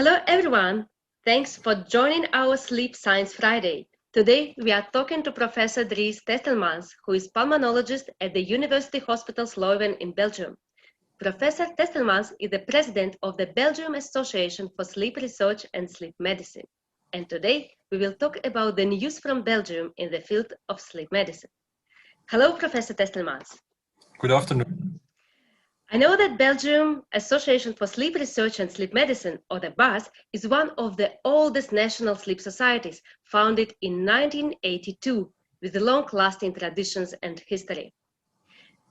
Hello everyone, thanks for joining our Sleep Science Friday. Today we are talking to Professor Dries Testelmans, who is pulmonologist at the University Hospital Leuven in Belgium. Professor Testelmans is the president of the Belgium Association for Sleep Research and Sleep Medicine. And today we will talk about the news from Belgium in the field of sleep medicine. Hello, Professor Testelmans. Good afternoon. I know that Belgium Association for Sleep Research and Sleep Medicine, or the BAS, is one of the oldest national sleep societies, founded in 1982, with long-lasting traditions and history.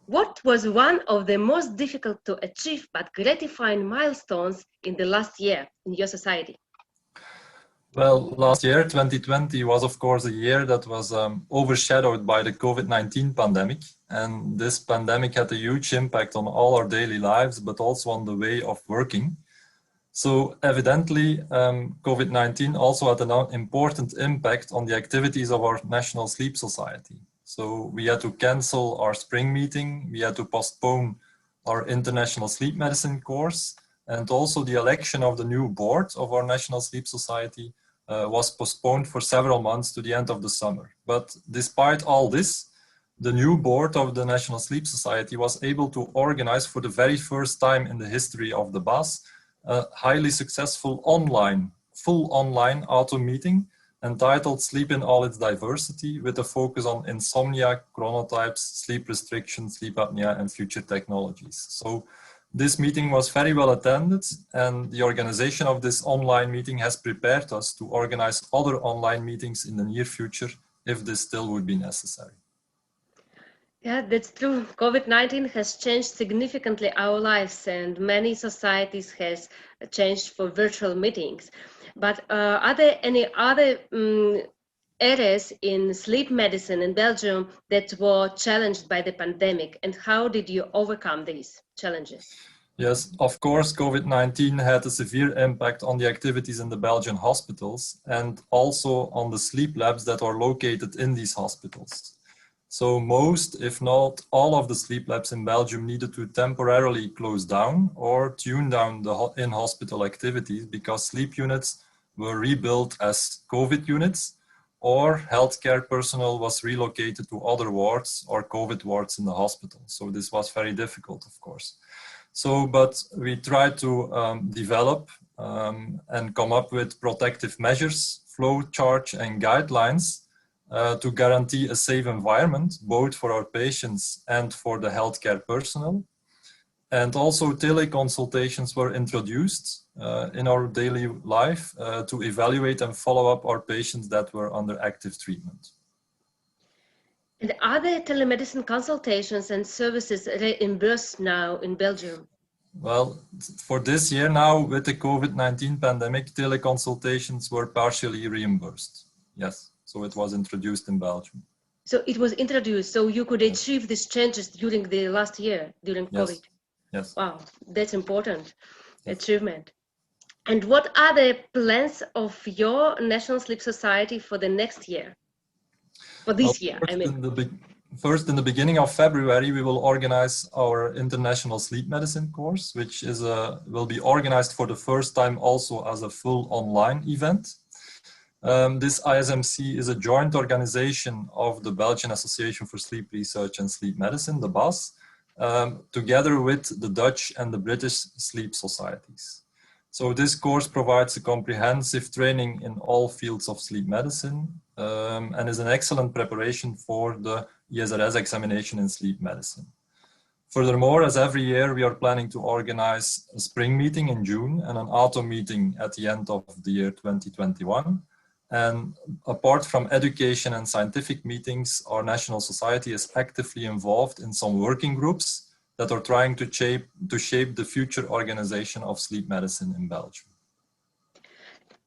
What was one of the most difficult to achieve but gratifying milestones in the last year in your society? Well, last year, 2020, was of course a year that was overshadowed by the COVID-19 pandemic. And this pandemic had a huge impact on all our daily lives, but also on the way of working. So evidently, COVID-19 also had an important impact on the activities of our National Sleep Society. So we had to cancel our spring meeting, we had to postpone our International Sleep Medicine course, and also the election of the new board of our National Sleep Society was postponed for several months to the end of the summer. But despite all this, the new board of the National Sleep Society was able to organize for the very first time in the history of the BAS a highly successful full online autumn meeting entitled Sleep in All Its Diversity, with a focus on insomnia, chronotypes, sleep restriction, sleep apnea, and future technologies. So this meeting was very well attended, and the organization of this online meeting has prepared us to organize other online meetings in the near future if this still would be necessary. Yeah, that's true. COVID-19 has changed significantly our lives, and many societies has changed for virtual meetings. But are there any other areas in sleep medicine in Belgium that were challenged by the pandemic, and how did you overcome these challenges? Yes, of course, COVID-19 had a severe impact on the activities in the Belgian hospitals and also on the sleep labs that are located in these hospitals. So most, if not all, of the sleep labs in Belgium needed to temporarily close down or tune down the in-hospital activities because sleep units were rebuilt as COVID units, or healthcare personnel was relocated to other wards or COVID wards in the hospital. So this was very difficult, of course. So, but we tried to develop and come up with protective measures, flow chart and guidelines to guarantee a safe environment, both for our patients and for the healthcare personnel. And also teleconsultations were introduced in our daily life to evaluate and follow up our patients that were under active treatment. And are there telemedicine consultations and services reimbursed now in Belgium? Well, for this year now, with the COVID-19 pandemic, teleconsultations were partially reimbursed. Yes, so it was introduced in Belgium. So it was introduced, so you could achieve these changes during the last year, during COVID? Yes. Wow, that's important achievement. And what are the plans of your National Sleep Society for the next year? For this year, I mean. First, in the beginning of February, we will organize our International Sleep Medicine course, which will be organized for the first time also as a full online event. This ISMC is a joint organization of the Belgian Association for Sleep Research and Sleep Medicine, the BAS, together with the Dutch and the British sleep societies. So this course provides a comprehensive training in all fields of sleep medicine and is an excellent preparation for the ESRS examination in sleep medicine. Furthermore, as every year, we are planning to organize a spring meeting in June and an autumn meeting at the end of the year 2021. And apart from education and scientific meetings, our National Society is actively involved in some working groups that are trying to shape the future organization of sleep medicine in Belgium.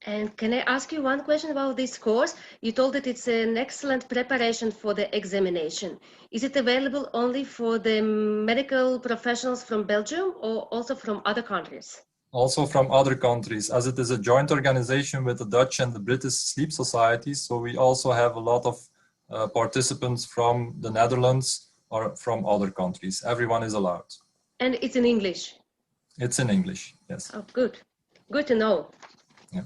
And can I ask you one question about this course? You told that it's an excellent preparation for the examination. Is it available only for the medical professionals from Belgium or also from other countries? Also from other countries, as it is a joint organization with the Dutch and the British sleep societies. So we also have a lot of participants from the Netherlands or from other countries. Everyone is allowed. And it's in English? It's in English, yes. Oh, good. Good to know. Yeah.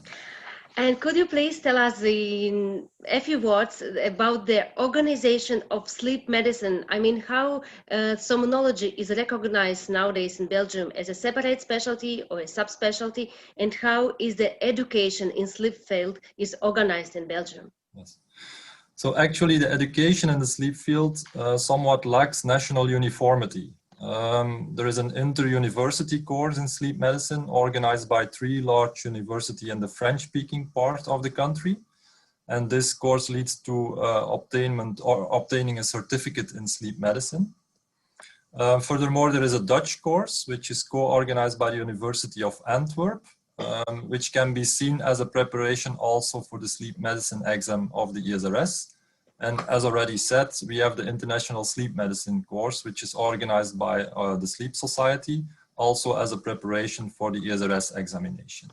And could you please tell us in a few words about the organization of sleep medicine? I mean, how somnology is recognized nowadays in Belgium as a separate specialty or a subspecialty, and how is the education in sleep field is organized in Belgium? Yes. So actually the education in the sleep field somewhat lacks national uniformity. There is an inter-university course in sleep medicine organized by 3 large universities in the French-speaking part of the country. And this course leads to obtaining a certificate in sleep medicine. Furthermore, there is a Dutch course, which is co-organized by the University of Antwerp, which can be seen as a preparation also for the sleep medicine exam of the ESRS. And as already said, we have the International Sleep Medicine course, which is organized by the Sleep Society, also as a preparation for the ESRS examination.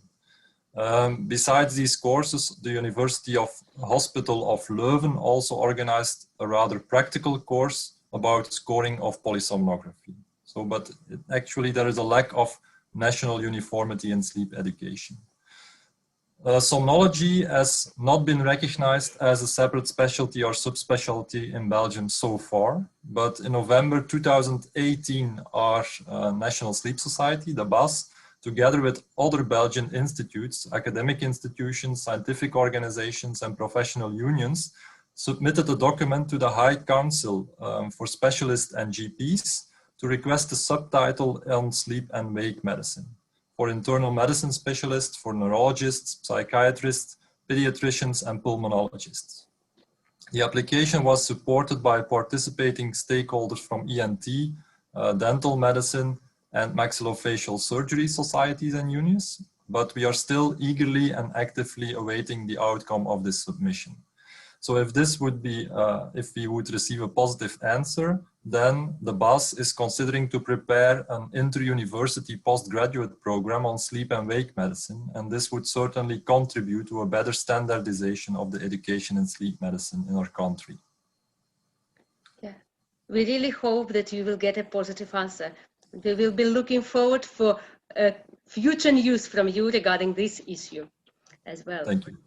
Besides these courses, the University of Hospital of Leuven also organized a rather practical course about scoring of polysomnography. So, but actually there is a lack of national uniformity in sleep education. Somnology has not been recognized as a separate specialty or subspecialty in Belgium so far, but in November 2018, our National Sleep Society, the BAS, together with other Belgian institutes, academic institutions, scientific organizations, and professional unions, submitted a document to the High Council for Specialists and GPs to request a subtitle on sleep and wake medicine for internal medicine specialists, for neurologists, psychiatrists, pediatricians, and pulmonologists. The application was supported by participating stakeholders from ENT, dental medicine, and maxillofacial surgery societies and unions, but we are still eagerly and actively awaiting the outcome of this submission. So if this would be, if we would receive a positive answer, then the BAS is considering to prepare an inter-university postgraduate program on sleep and wake medicine, and this would certainly contribute to a better standardization of the education in sleep medicine in our country. Yeah, we really hope that you will get a positive answer. We will be looking forward for future news from you regarding this issue as well. Thank you.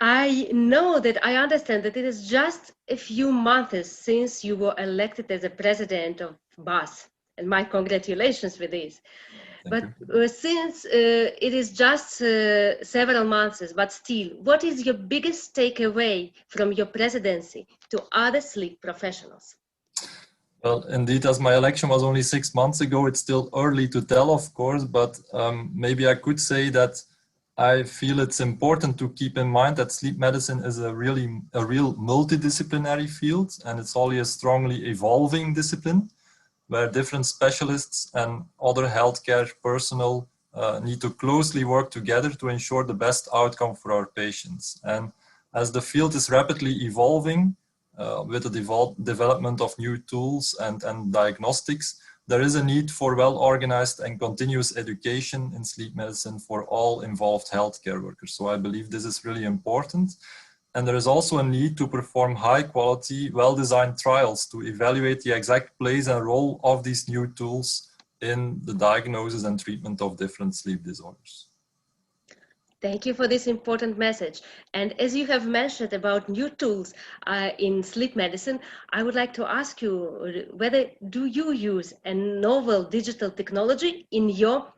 I know that I understand that it is just a few months since you were elected as a president of BAS, and my congratulations with this. But since it is just several months, but still, what is your biggest takeaway from your presidency to other sleep professionals? Well, indeed, as my election was only 6 months ago, it's still early to tell, of course, but maybe I could say that I feel it's important to keep in mind that sleep medicine is a real multidisciplinary field, and it's only a strongly evolving discipline where different specialists and other healthcare personnel need to closely work together to ensure the best outcome for our patients. And as the field is rapidly evolving with the development of new tools and diagnostics, there is a need for well-organized and continuous education in sleep medicine for all involved healthcare workers. So I believe this is really important. And there is also a need to perform high-quality, well-designed trials to evaluate the exact place and role of these new tools in the diagnosis and treatment of different sleep disorders. Thank you for this important message. And as you have mentioned about new tools in sleep medicine, I would like to ask you whether do you use a novel digital technology in your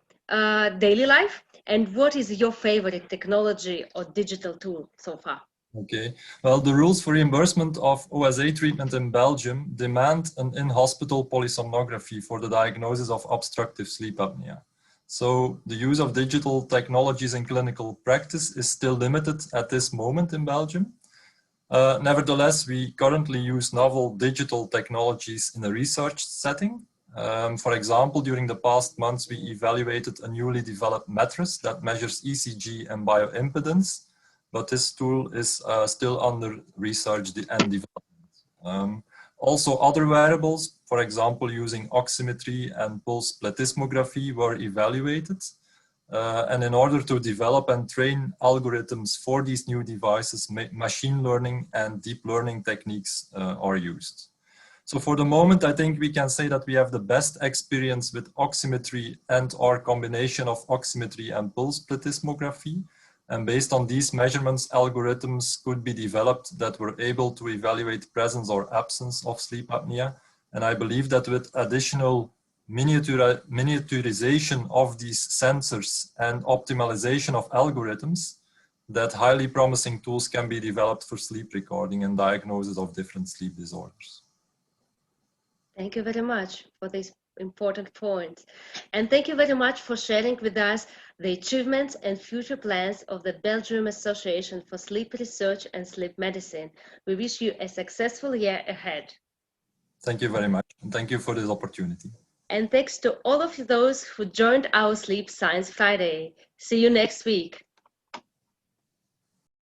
daily life? And what is your favorite technology or digital tool so far? Okay, well, the rules for reimbursement of OSA treatment in Belgium demand an in-hospital polysomnography for the diagnosis of obstructive sleep apnea. So the use of digital technologies in clinical practice is still limited at this moment in Belgium. Nevertheless, we currently use novel digital technologies in a research setting. For example, during the past months, we evaluated a newly developed mattress that measures ECG and bioimpedance, but this tool is still under research and development. Also, other wearables, for example, using oximetry and pulse plethysmography were evaluated. And in order to develop and train algorithms for these new devices, machine learning and deep learning techniques are used. So for the moment, I think we can say that we have the best experience with oximetry and or combination of oximetry and pulse plethysmography. And based on these measurements, algorithms could be developed that were able to evaluate presence or absence of sleep apnea. And I believe that with additional miniaturization of these sensors and optimization of algorithms, that highly promising tools can be developed for sleep recording and diagnosis of different sleep disorders. Thank you very much for these important points. And thank you very much for sharing with us the achievements and future plans of the Belgium Association for Sleep Research and Sleep Medicine. We wish you a successful year ahead. Thank you very much. And thank you for this opportunity. And thanks to all of those who joined our Sleep Science Friday. See you next week.